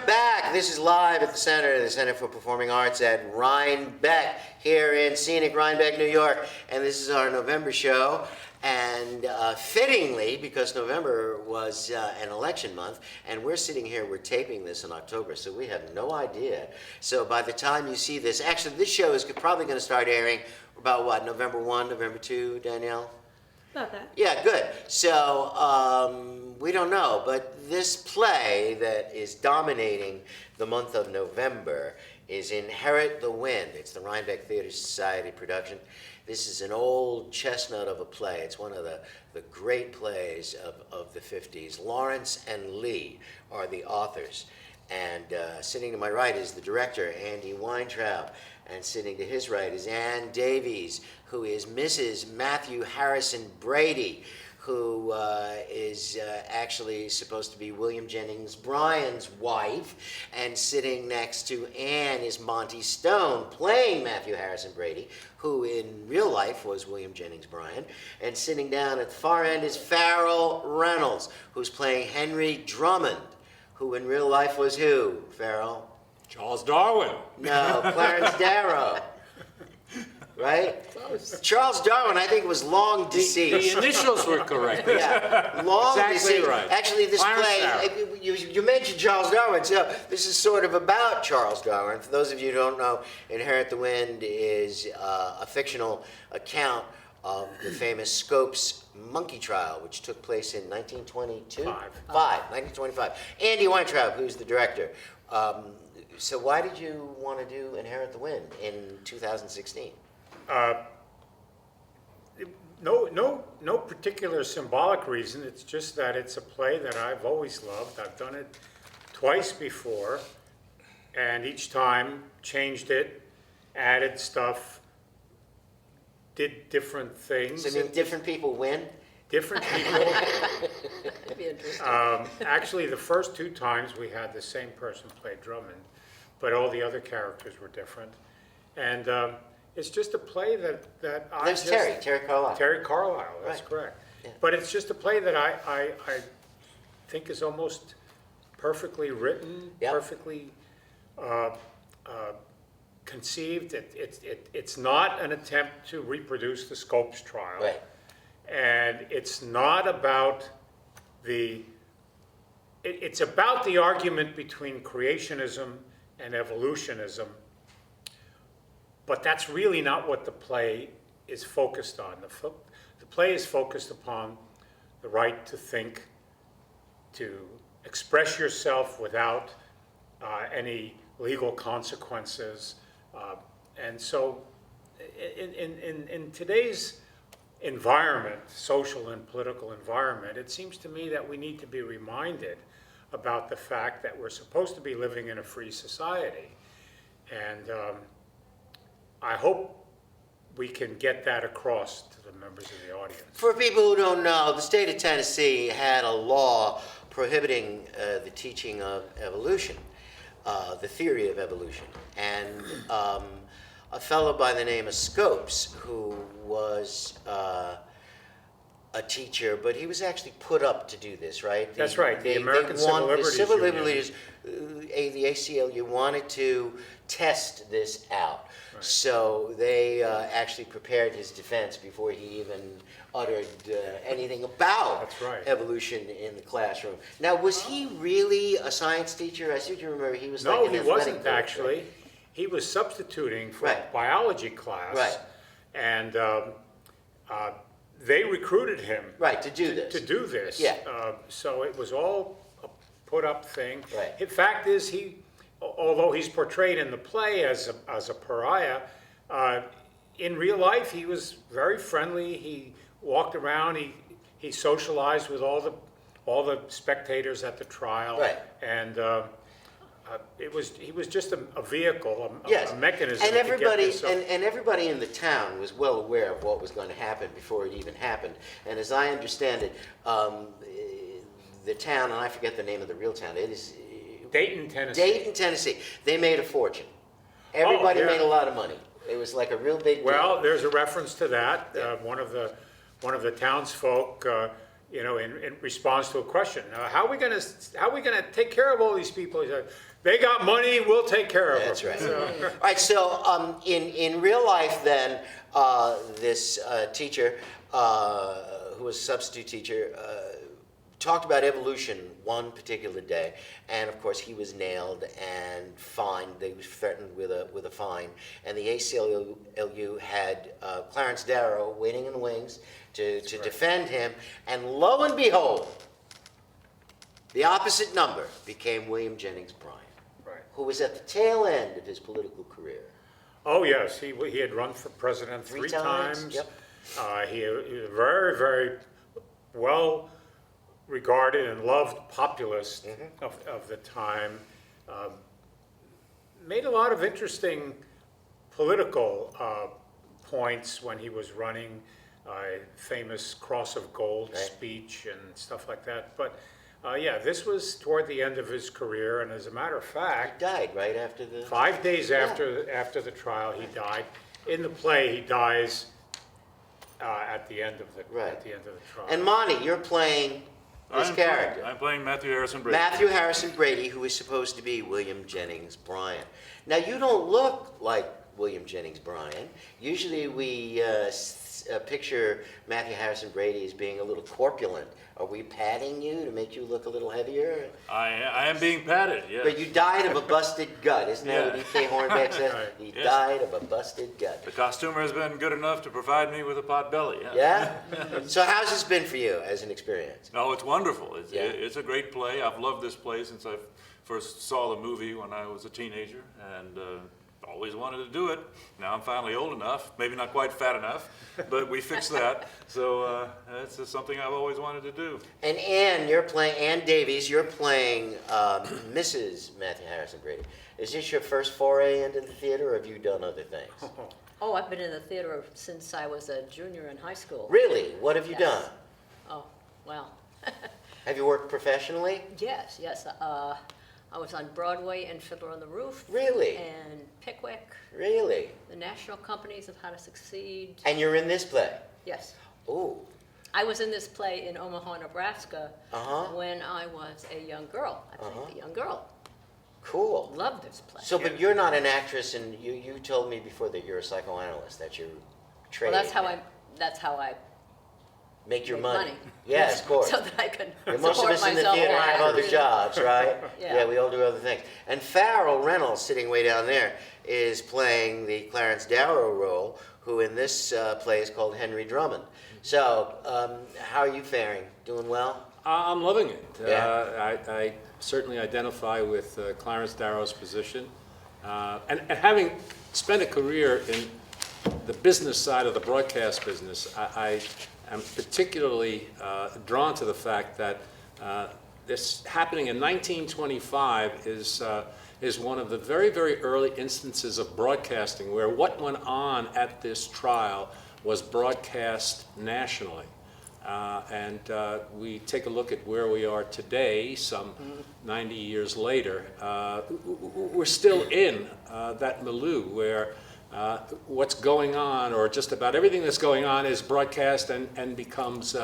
back. This is live at the Center for Performing Arts at Rhinebeck, here in scenic Rhinebeck, New York. And this is our November show. And fittingly, because November was an election month, and we're sitting here, we're taping this in October, so we have no idea. So by the time you see this, actually this show is probably going to start airing about what, November 1, November 2, Danielle? About that. Yeah, good. So we don't know, but this play that is dominating the month of November is Inherit the Wind. It's the Rhinebeck Theater Society production. This is an old chestnut of a play. It's one of the great plays of the 50s. Lawrence and Lee are the authors. And sitting to my right is the director, Andy Weintraub. And sitting to his right is Ann Davies, who is Mrs. Matthew Harrison Brady, who is actually supposed to be William Jennings Bryan's wife. And sitting next to Ann is Monty Stone, playing Matthew Harrison Brady, who in real life was William Jennings Bryan. And sitting down at the far end is Farrell Reynolds, who's playing Henry Drummond, who in real life was who, Farrell? Charles Darwin. No, Clarence Darrow. Right? Close. Charles Darwin, I think, was long deceased. The initials were correct. Yeah, long Exactly deceased. right. Actually, this Clarence play, Darrow. you mentioned Charles Darwin, so this is sort of about Charles Darwin. For those of you who don't know, Inherit the Wind is a fictional account of the famous Scopes monkey trial, which took place in 1922? 1925. Andy Weintraub, who's the director. So why did you want to do Inherit the Wind in 2016? No particular symbolic reason. It's just that it's a play that I've always loved. I've done it twice before, and each time changed it, added stuff, did different things. So I mean, different people win? Different people. That'd be interesting. Actually, the first two times we had the same person play Drummond, but all the other characters were different. And it's just a play that I There's Terry Carlisle. Terry Carlisle, that's Right. correct. Yeah. But it's just a play that I think is almost perfectly written, Yep. perfectly conceived. It's not an attempt to reproduce the Scopes trial. Right. And it's not about it's about the argument between creationism and evolutionism, but that's really not what the play is focused on. The play is focused upon the right to think, to express yourself without any legal consequences. And so in today's environment, social and political environment, it seems to me that we need to be reminded about the fact that we're supposed to be living in a free society. And I hope we can get that across to the members of the audience. For people who don't know, the state of Tennessee had a law prohibiting the teaching of evolution, the theory of evolution. And a fellow by the name of Scopes, who was a teacher, but he was actually put up to do this, right? That's right. The American Civil Liberties The Civil Union. Liberties, the ACLU wanted to test this out. Right. So they actually prepared his defense before he even uttered anything about That's right. evolution in the classroom. Now, was he really a science teacher? I seem to remember he was No, like an he athletic wasn't coach, right? actually. He was substituting for Right. a biology class. Right. And they recruited him Right, to do this. to do this. Yeah. So it was all a put-up thing. Right. The fact is, although he's portrayed in the play as a pariah, in real life he was very friendly. He walked around. He socialized with all the spectators at the trial. Right. And he was just a vehicle, Yes. a mechanism. And to get everybody this up. and everybody in the town was well aware of what was going to happen before it even happened. And as I understand it, the town, and I forget the name of the real town, it is Dayton, Tennessee. Dayton, Tennessee. They made a fortune. Everybody yeah. made a lot of money. It was like a real big deal. Well, there's a reference to that. Yeah. One of the townsfolk in response to a question. How are we gonna take care of all these people? He said, they got money, we'll take care of them. That's right. So- All right, so in real life then, this teacher, who was a substitute teacher, talked about evolution one particular day, and of course he was nailed and fined. They was threatened with a fine, and the ACLU had Clarence Darrow waiting in the wings to defend him, and lo and behold, the opposite number became William Jennings Bryan, Right. who was at the tail end of his political career. Oh, yes, he had run for president Three three times, times. yep. He was a very, very well regarded and loved populist of the time. Made a lot of interesting political points when he was running, famous Cross of Gold Right. speech and stuff like that. But yeah, this was toward the end of his career, and as a matter of He fact, died right after the... 5 days Yeah. after the trial, he died. In the play, he dies at the end of the Right. trial. And Monty, you're playing this character. I'm playing Matthew Harrison Brady. Matthew Harrison Brady, who is supposed to be William Jennings Bryan. Now, you don't look like William Jennings Bryan. Usually we picture Matthew Harrison Brady as being a little corpulent. Are we padding you to make you look a little heavier? I am being patted, yes. But you died of a busted gut, isn't that what Yeah. E.K. Hornbeck said? Right. He Yes. died of a busted gut. The costumer has been good enough to provide me with a pot belly, yeah. Yeah? So how's this been for you as an experience? No, it's wonderful. It's, Yeah. it's a great play. I've loved this play since I first saw the movie when I was a teenager, and always wanted to do it. Now I'm finally old enough, maybe not quite fat enough, but we fixed that. So it's just something I've always wanted to do. And Ann Davies, you're playing Mrs. Matthew Harrison Brady. Is this your first foray into the theater, or have you done other things? Oh, I've been in the theater since I was a junior in high school. Really? What have you Yes. done? Oh, well, Have you worked professionally? yes. I was on Broadway in Fiddler on the Roof. Really? And Pickwick, Really? the National Companies of How to Succeed. And you're in this play? Yes. Ooh. I was in this play in Omaha, Nebraska Uh-huh. when I was a young girl. I played a young girl. Cool. Loved this play. So, but you're not an actress, and you told me before that you're a psychoanalyst, that you're trained. Well, that's how I Make your make money. money. Yes, of course. So that I could And most of support us in the myself theater while have I other was- jobs, right? Yeah. We all do other things. And Farrell Reynolds, sitting way down there, is playing the Clarence Darrow role, who in this play is called Henry Drummond. So, how are you faring? Doing well? I'm loving it. Yeah. I certainly identify with Clarence Darrow's position. And having spent a career in the business side of the broadcast business, I am particularly drawn to the fact that this happening in 1925 is one of the very, very early instances of broadcasting where what went on at this trial was broadcast nationally. And we take a look at where we are today, some 90 years later. We're still in that milieu where what's going on, or just about everything that's going on, is broadcast and becomes,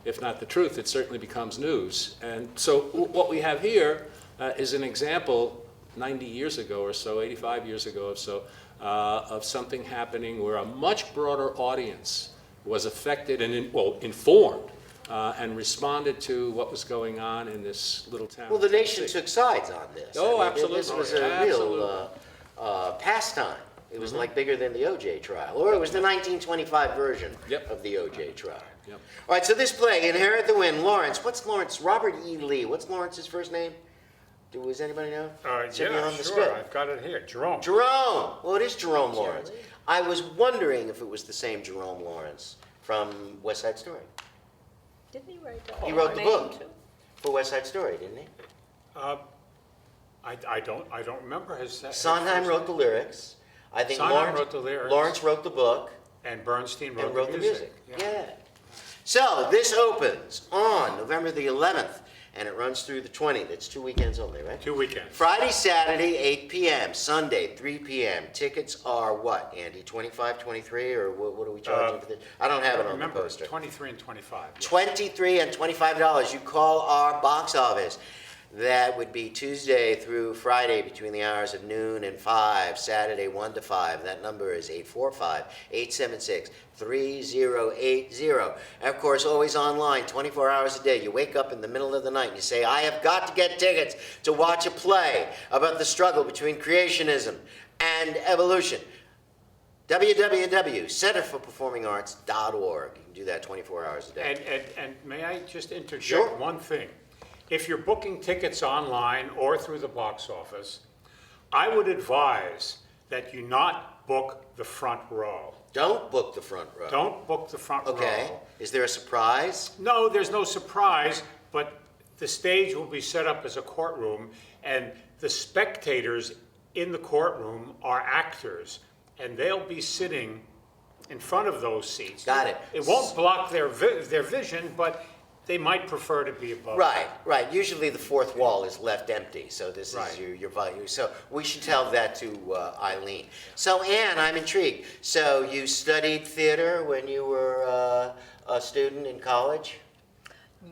if not the truth, it certainly becomes news. And so what we have here is an example 90 years ago or so, 85 years ago or so, of something happening where a much broader audience was affected and informed and responded to what was going on in this little town. Well, the of nation Tennessee. took sides on this. Oh, I mean, absolutely. This was a real pastime. It was like bigger than the O.J. trial, or it was the 1925 version Yep. of the O.J. trial. Yep. All right, so this play, Inherit the Wind, Lawrence. What's Lawrence? Robert E. Lee. What's Lawrence's first name? Does anybody know? Sitting Yeah, on the sure, script. I've got it here. Jerome. Jerome. Well, it is Jerome Lawrence. Lee. I was wondering if it was the same Jerome Lawrence from West Side Story. Didn't he write the He whole wrote the name, book. too? For West Side Story, didn't he? I don't remember his. Sondheim wrote the lyrics. I think Sondheim Lawrence wrote the lyrics. Lawrence wrote the book And Bernstein wrote, and wrote the music. Yeah. Yeah. So this opens on November the 11th and it runs through the 20th. It's 2 weekends only, right? 2 weekends. Friday, Saturday, 8 p.m. Sunday, 3 p.m. Tickets are what, Andy? 25, 23, or what are we charging for this? I don't have it on the Remember, poster. 23 and 25. yeah. $23 and $25. You call our box office. That would be Tuesday through Friday between the hours of noon and 5, Saturday 1 to 5. That number is 845-876-3080. And of course, always online, 24 hours a day. You wake up in the middle of the night and you say, I have got to get tickets to watch a play about the struggle between creationism and evolution. www.centerforperformingarts.org. You can do that 24 hours a day. And may I just interject Sure. one thing? If you're booking tickets online or through the box office, I would advise that you not book the front row. Don't book the front row. Don't book the front Okay. row. Is there a surprise? No, there's no surprise, but the stage will be set up as a courtroom, and the spectators in the courtroom are actors, and they'll be sitting in front of those seats. Got it. It won't block their vision, but they might prefer to be above. Right, right. Usually the fourth wall is left empty, so this Right. is your value. So we should tell that to Eileen. So Anne, I'm intrigued. So you studied theater when you were a student in college?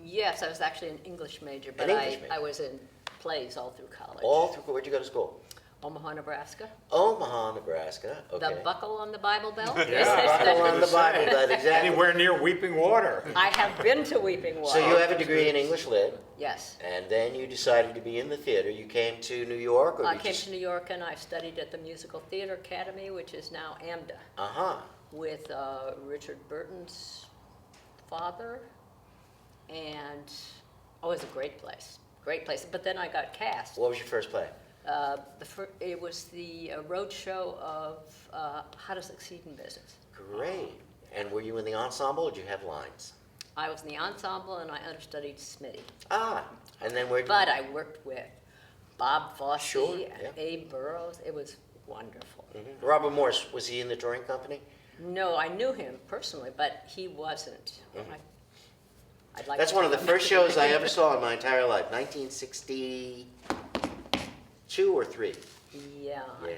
Yes, I was actually an English major, but English major. I was in plays all through college. All through, where'd you go to school? Omaha, Nebraska. Omaha, Nebraska. Okay. The buckle on the Bible belt. Buckle on the Bible, that exactly. Anywhere near Weeping Water. I have been to Weeping Water. So you have a degree in English Lit, Yes. and then you decided to be in the theater. You came to New York, or I did came you? to New York and I studied at the Musical Theater Academy, which is now AMDA, Uh-huh. with Richard Burton's father. And, it was a great place. Great place. But then I got cast. What was your first play? It was the road show of How to Succeed in Business. Great. And were you in the ensemble, or did you have lines? I was in the ensemble and I understudied Smitty. Ah, and then where did But I worked with Bob Fosse Sure, and yeah. Abe Burrows. It was wonderful. Robert Morse, was he in the touring company? No, I knew him personally, but he wasn't. I'd like That's to one of the know. first shows I ever saw in my entire life, 1962 or 3. Yeah. Yeah.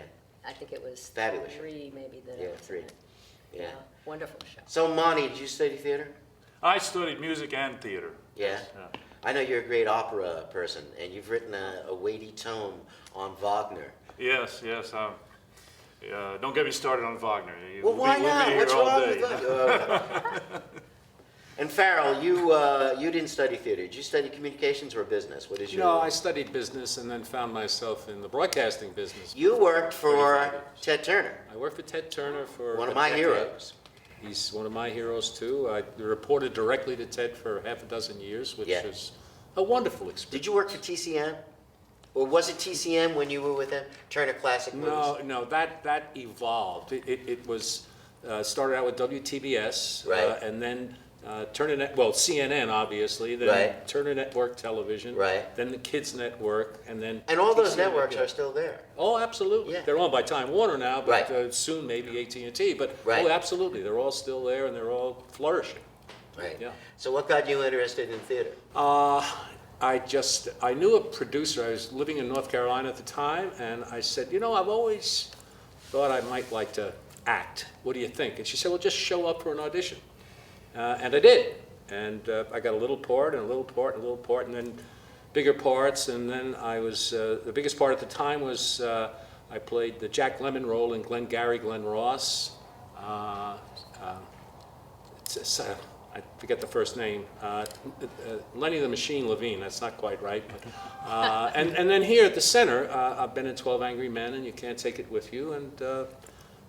I think it was Fabulous show. 3 maybe that Yeah, I was 3. in it. Yeah. Wonderful show. So, Monty, did you study theater? I studied music and theater. Yeah. I know you're a great opera person, and you've written a weighty tome on Wagner. Yes, yes. Don't get me started on Wagner. Well, why We'll be not? here What's all wrong day. with Wagner? And Farrell, you didn't study theater. Did you study communications or business? What is your? No, I studied business and then found myself in the broadcasting business. You worked for 25 years. Ted Turner. I worked for Ted Turner for One of a my decade. heroes. He's one of my heroes too. I reported directly to Ted for half a dozen years, which Yeah. was a wonderful experience. Did you work for TCM? Or was it TCM when you were with him? Turner Classic Movies? No, that evolved. It was started out with WTBS, Right. and then CNN obviously, then Right. Turner Network Television, Right. then the Kids Network, and then And all those TCM networks again. are still there. Oh, absolutely. Yeah. They're owned by Time Warner now, but Right. soon maybe AT&T. But Right. oh, absolutely, they're all still there and they're all flourishing. Right. Yeah. So what got you interested in theater? I knew a producer. I was living in North Carolina at the time, and I said, I've always thought I might like to act. What do you think? And she said, well, just show up for an audition. And I did. And I got a little part and a little part and a little part, and then bigger parts. And then I was, the biggest part at the time was I played the Jack Lemmon role in Glengarry Glen Ross. I forget the first name, Lenny the Machine Levine, that's not quite right. And then here at the center, I've been in 12 Angry Men, and You Can't Take It With You, and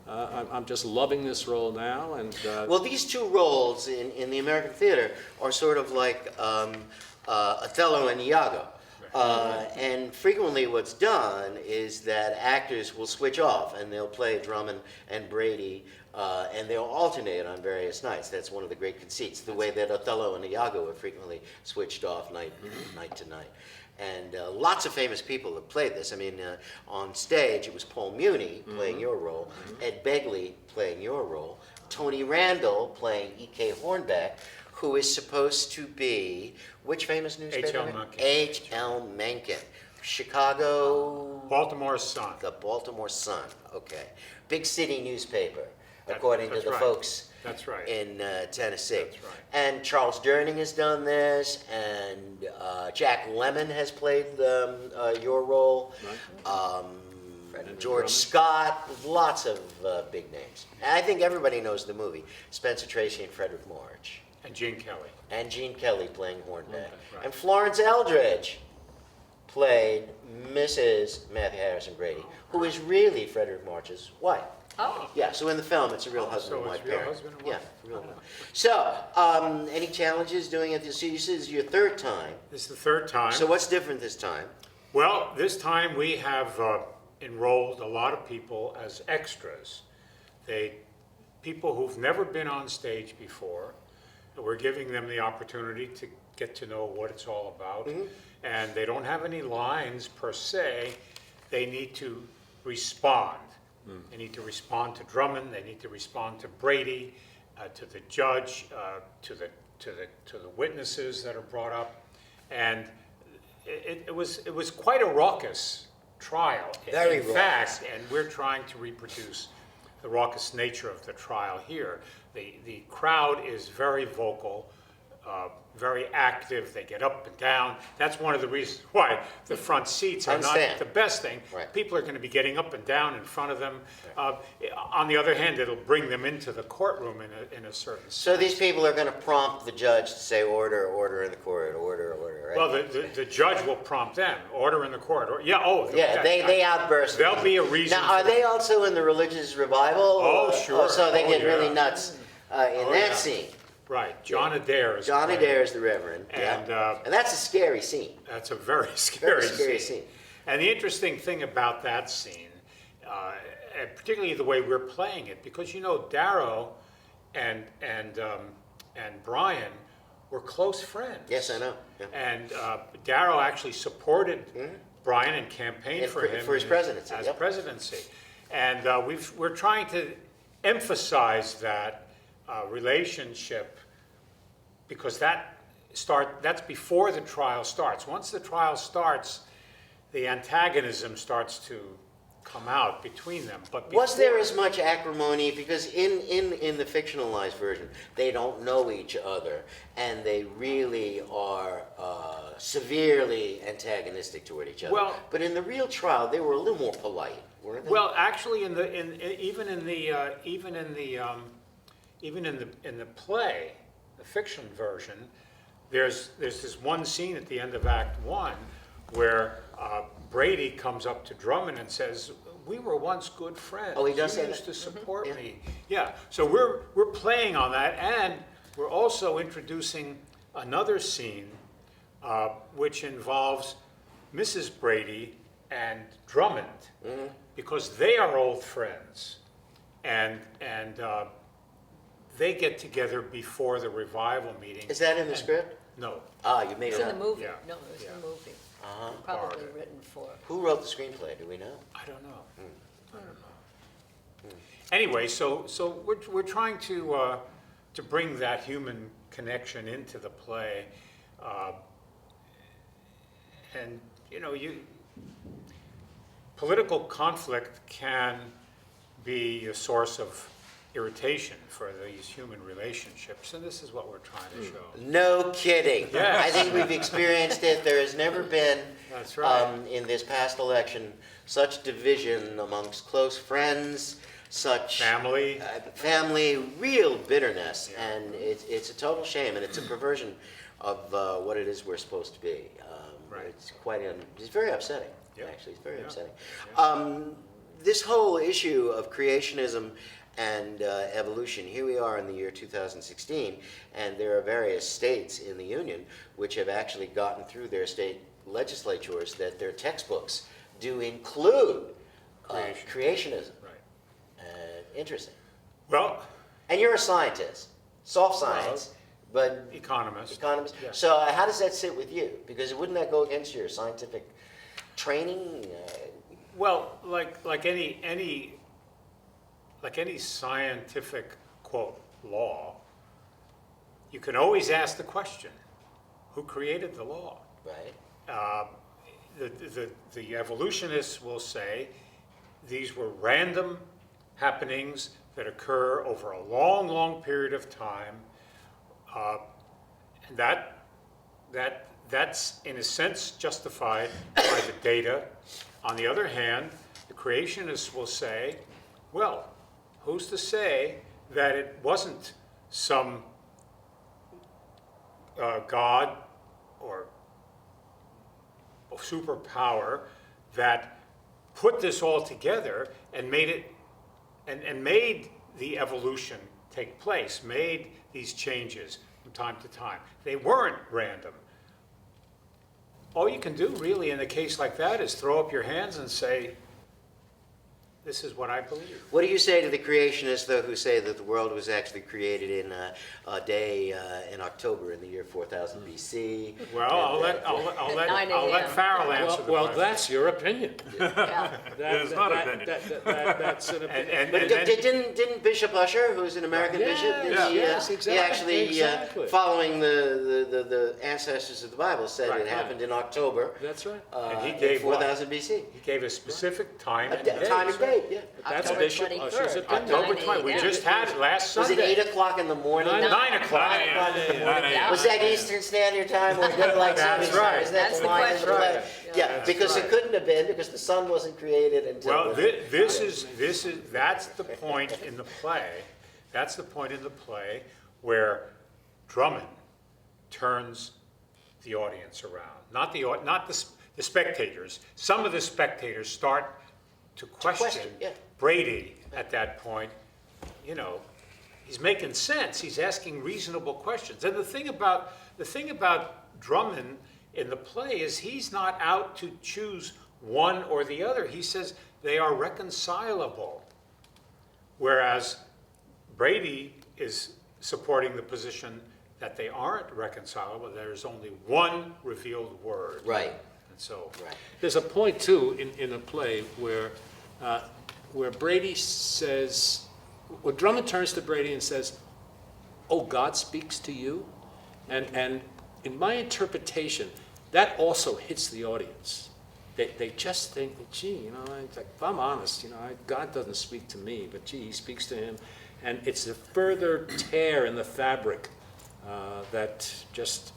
I'm just loving this role now. And Well, these two roles in the American theater are sort of like Othello and Iago. And frequently what's done is that actors will switch off and they'll play Drummond and Brady and they'll alternate on various nights. That's one of the great conceits, the way that Othello and Iago are frequently switched off night to night. And lots of famous people have played this. I mean, on stage it was Paul Muni playing your role, Ed Begley playing your role, Tony Randall playing E.K. Hornbeck, who is supposed to be, which famous newspaper? H.L. Mencken. H.L. Mencken. Chicago, Baltimore Sun. the Baltimore Sun, okay. Big city newspaper, That- according to that's the right. folks That's right. in Tennessee. That's right. And Charles Durning has done this, and Jack Lemmon has played your role. George Scott, lots of big names. And I think everybody knows the movie. Spencer Tracy and Frederick March. And Gene Kelly. And Gene Kelly playing Hornbeck. Right. And Florence Eldridge played Mrs. Matthew Harrison Brady, who is really Frederick March's wife. Oh, Yeah, so in the film, it's a real Oh, husband so and it's wife real pairing. husband and Yeah, wife. real one. So, any challenges doing it this year? This is your third time. This is the third time. So what's different this time? Well, this time we have enrolled a lot of people as extras. People who've never been on stage before. We're giving them the opportunity to get to know what it's all about. And they don't have any lines per se. They need to respond. They need to respond to Drummond. They need to respond to Brady, to the judge, to the witnesses that are brought up. And it was quite a raucous trial. Very in raucous. fact, and we're trying to reproduce the raucous nature of the trial here. The crowd is very vocal, very active. They get up and down. That's one of the reasons why the front seats are not Understand. the best thing. Right. People are going to be getting up and down in front of them. On the other hand, it'll bring them into the courtroom in a certain sense. So these people are going to prompt the judge to say order, order in the court, order, right? Well, the judge will prompt them, order in the court. yeah, they outburst. There'll be a reason. Now, are for- they also in the religious revival? Oh, sure. So they Oh, get really yeah. nuts in Oh, that yeah. scene. Right, John Adair is John playing. Adair is the Reverend. And, yeah. And that's a scary scene. That's a very scary, scary scene. And the interesting thing about that scene, and particularly the way we're playing it, because Darrow and Brian were close friends. Yes, I know. Yeah. And Darrow actually supported Brian and campaigned And for for- him for his presidency, As yep. presidency, and we're trying to emphasize that relationship because that's before the trial starts. Once the trial starts, the antagonism starts to come out between them. But Was there before- as much acrimony? Because in the fictionalized version, they don't know each other, and they really are severely antagonistic toward each other. Well- but in the real trial, they were a little more polite, weren't they? Well, actually, even in the play, the fiction version, there's this one scene at the end of Act One where Brady comes up to Drummond and says, "We were once good friends. Oh, he does You say used that? to support Yeah. me." Yeah. So we're playing on that, and we're also introducing another scene which involves Mrs. Brady and Drummond because they are old friends, and they get together before the revival meeting. Is that in the script? No. You made it's it in the up. movie. Yeah. No, it was Yeah. in the movie. Uh-huh. Probably Borrowed it. written for. Who wrote the screenplay? Do we know? I don't know. I don't know. Anyway, so we're trying to bring that human connection into the play, and political conflict can be a source of irritation for these human relationships, and this is what we're trying to show. No kidding. Yes. I think we've experienced it. There has never been, That's right. in this past election, such division amongst close friends, such Family. family, real bitterness, Yeah. and it's a total shame, and it's a perversion of what it is we're supposed to be. Right. It's very upsetting. Yeah. Actually, it's very Yeah. upsetting. This whole issue of creationism and evolution. Here we are in the year 2016, and there are various states in the Union which have actually gotten through their state legislatures that their textbooks do include creationism. Right. Interesting. Well, And you're a scientist, soft science, but economist. economist. Yeah. So how does that sit with you? Because wouldn't that go against your scientific training? Well, like any scientific quote law, you can always ask the question, who created the law? Right? The evolutionists will say these were random happenings that occur over a long, long period of time. And that's in a sense justified by the data. On the other hand, the creationists will say, well, who's to say that it wasn't some God or superpower that put this all together and made it and made the evolution take place, made these changes from time to time. They weren't random. All you can do really in a case like that is throw up your hands and say, this is what I believe. What do you say to the creationists, though, who say that the world was actually created in a day in October in the year 4000 BC? Well, I'll let Farrell answer the Well, question. that's your opinion. Yeah. It's not opinion. That's an opinion. But didn't Bishop Usher, who's an American bishop, didn't Yes, he exactly, actually, exactly. following the ancestors of the Bible, said Right. it happened in October That's right. And he in gave what? 4000 BC? He gave a specific time A and d- date. time and date, yeah. That's October Bishop 23rd. Usher's opinion. October 9 20. We a.m. just had it last Was it Sunday. 8 o'clock in the morning? 9 o'clock. 9 a.m. Was that Eastern Standard Time or daylight That's savings time? right. Is that That's the line in question. play? Right. Yeah, That's because right. it couldn't have been, because the sun wasn't created until. Well, that's the point in the play. That's the point in the play where Drummond turns the audience around. Not the spectators. Some of the spectators start to question yeah. Brady at that point. You know, he's making sense. He's asking reasonable questions. And the thing about Drummond in the play is he's not out to choose one or the other. He says they are reconcilable. Whereas Brady is supporting the position that they aren't reconcilable. There's only one revealed word. Right, And so, right. There's a point too in the play where Brady says, where Drummond turns to Brady and says, "Oh, God speaks to you," and in my interpretation, that also hits the audience. They just think, gee, you know, it's like, if I'm honest, you know, God doesn't speak to me, but gee, He speaks to him, and it's a further tear in the fabric that just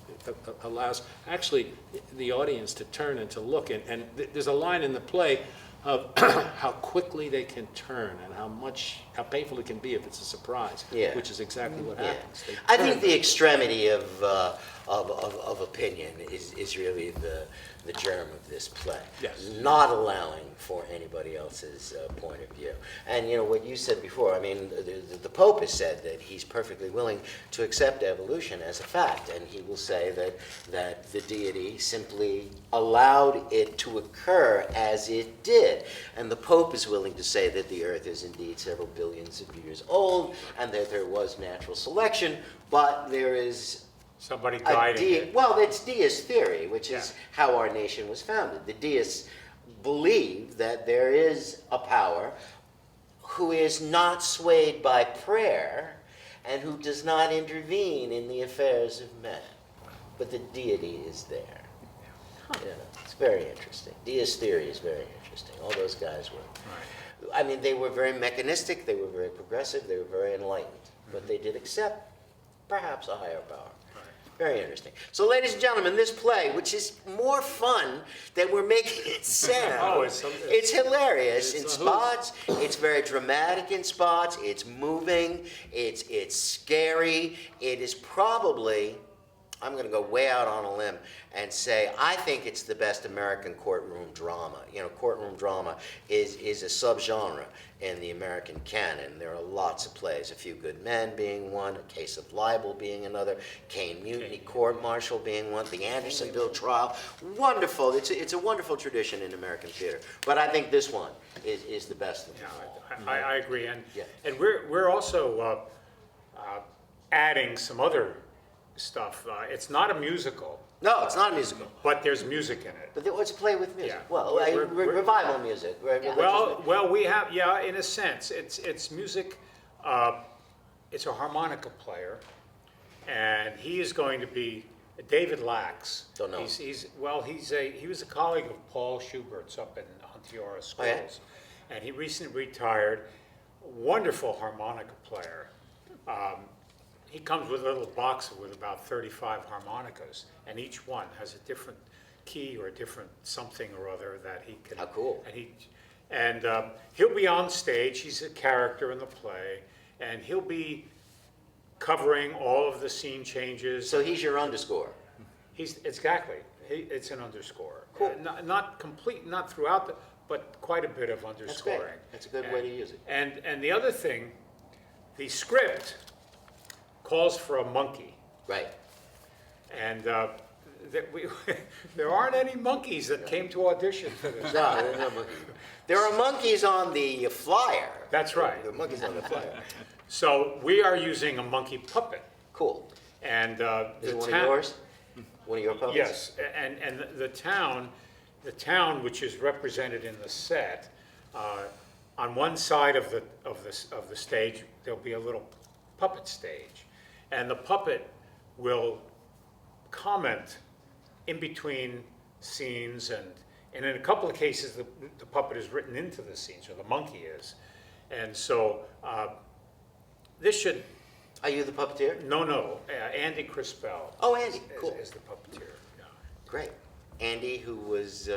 allows actually the audience to turn and to look. And there's a line in the play of how quickly they can turn and how painful it can be if it's a surprise, Yeah. which is exactly what Yeah. happens. They I turn. think the extremity of opinion is really the germ of this play. Yes. Not allowing for anybody else's point of view. And you know what you said before, I mean, the Pope has said that he's perfectly willing to accept evolution as a fact, and he will say that the deity simply allowed it to occur as it did. And the Pope is willing to say that the Earth is indeed several billions of years old, and that there was natural selection, but there is somebody guiding it. well, it's deist theory, which is Yeah. how our nation was founded. The deists believe that there is a power who is not swayed by prayer and who does not intervene in the affairs of men. But the deity is there. You know, it's very interesting. Deist theory is very interesting. All those guys were. I mean, they were very mechanistic, they were very progressive, they were very enlightened. But they did accept perhaps a higher power. Very interesting. So, ladies and gentlemen, this play, which is more fun than we're making it sound, Oh, it's hilarious It's in a spots. It's very dramatic in spots. It's moving. It's scary. It is probably, I'm going to go way out on a limb and say I think it's the best American courtroom drama. You know, courtroom drama is a subgenre in the American canon. There are lots of plays, A Few Good Men being one, A Case of Libel being another, Caine Mutiny Court Martial being one, the Andersonville Trial. Wonderful. It's a wonderful tradition in American theater. But I think this one is the best of them all. I agree, and Yeah. and we're also adding some other stuff. It's not a musical, No, it's not a musical. but there's music in it. But let's play with music. Yeah. Well, We're- revival music. Well, we have, yeah, in a sense, it's music. It's a harmonica player, and he is going to be David Lax. Don't know. He was a colleague of Paul Schubert's up in Onteora Schools, Oh, yeah? and he recently retired. Wonderful harmonica player. He comes with a little box with about 35 harmonicas, and each one has a different key or a different something or other that he can. How cool. And he'll be on stage. He's a character in the play, and he'll be covering all of the scene changes. So he's your underscore. Exactly. It's an underscore. Cool. Not complete, not throughout, but quite a bit of That's great. underscoring. That's a good way to use it. And the other thing, the script calls for a monkey, Right. and there aren't any monkeys that came to audition for this. No, there are no monkeys. There are monkeys on the flyer. That's right. There are monkeys on the flyer. So we are using a monkey puppet, Cool. and Is it the one town. of yours? One of your puppets? Yes, and the town which is represented in the set, on one side of the stage there'll be a little puppet stage, and the puppet will comment in between scenes, and in a couple of cases the puppet is written into the scenes, or the monkey is, and so this should. Are you the puppeteer? No, Andy Crispell. Oh, Andy, cool. Is the puppeteer, yeah. Great. Andy, who is,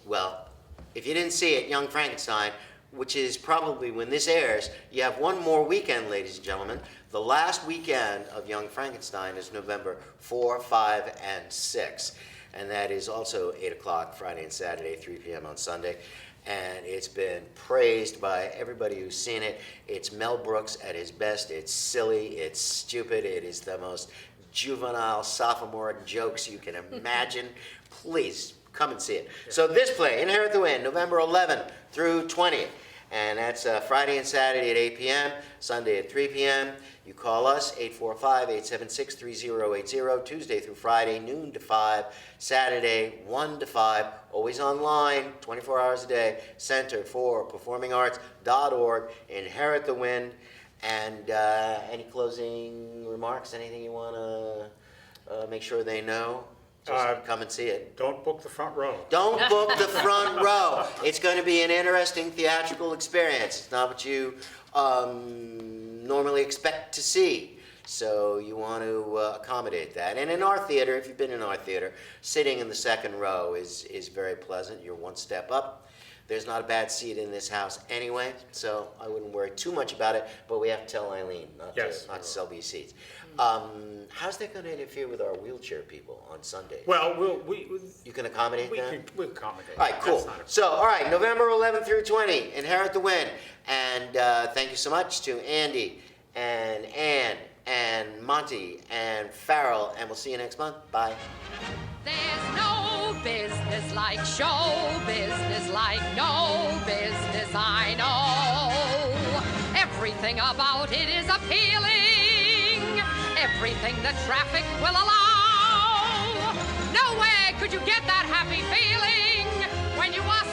well, if you didn't see it, Young Frankenstein, which is probably when this airs, you have one more weekend, ladies and gentlemen. The last weekend of Young Frankenstein is November 4, 5, and 6. And that is also 8 o'clock Friday and Saturday, 3 p.m. on Sunday. And it's been praised by everybody who's seen it. It's Mel Brooks at his best. It's silly, it's stupid, it is the most juvenile sophomoric jokes you can imagine. Please come and see it. So this play, Inherit the Wind, November 11th through 20th. And that's Friday and Saturday at 8 p.m., Sunday at 3 p.m. You call us, 845-876-3080, Tuesday through Friday, noon to 5, Saturday, 1 to 5, always online, 24 hours a day, Center for Performing Arts.org, Inherit the Wind. And any closing remarks, anything you want to make sure they know? Just come and see it. Don't book the front row. Don't book the front row. It's going to be an interesting theatrical experience. It's not what you normally expect to see. So you want to accommodate that. And in our theater, if you've been in our theater, sitting in the second row is very pleasant. You're one step up. There's not a bad seat in this house anyway, so I wouldn't worry too much about it, but we have to tell Eileen not to sell these seats. How's that going to interfere with our wheelchair people on Sundays? Well, You can accommodate that? we'll accommodate. All right, cool. That's not a- So, all right, November 11th through 20, Inherit the Wind. And thank you so much to Andy and Ann and Monty and Farrell, and we'll see you next month. Bye. There's no business like show business, like no business I know. Everything about it is appealing, everything the traffic will allow. Nowhere could you get that happy feeling when you are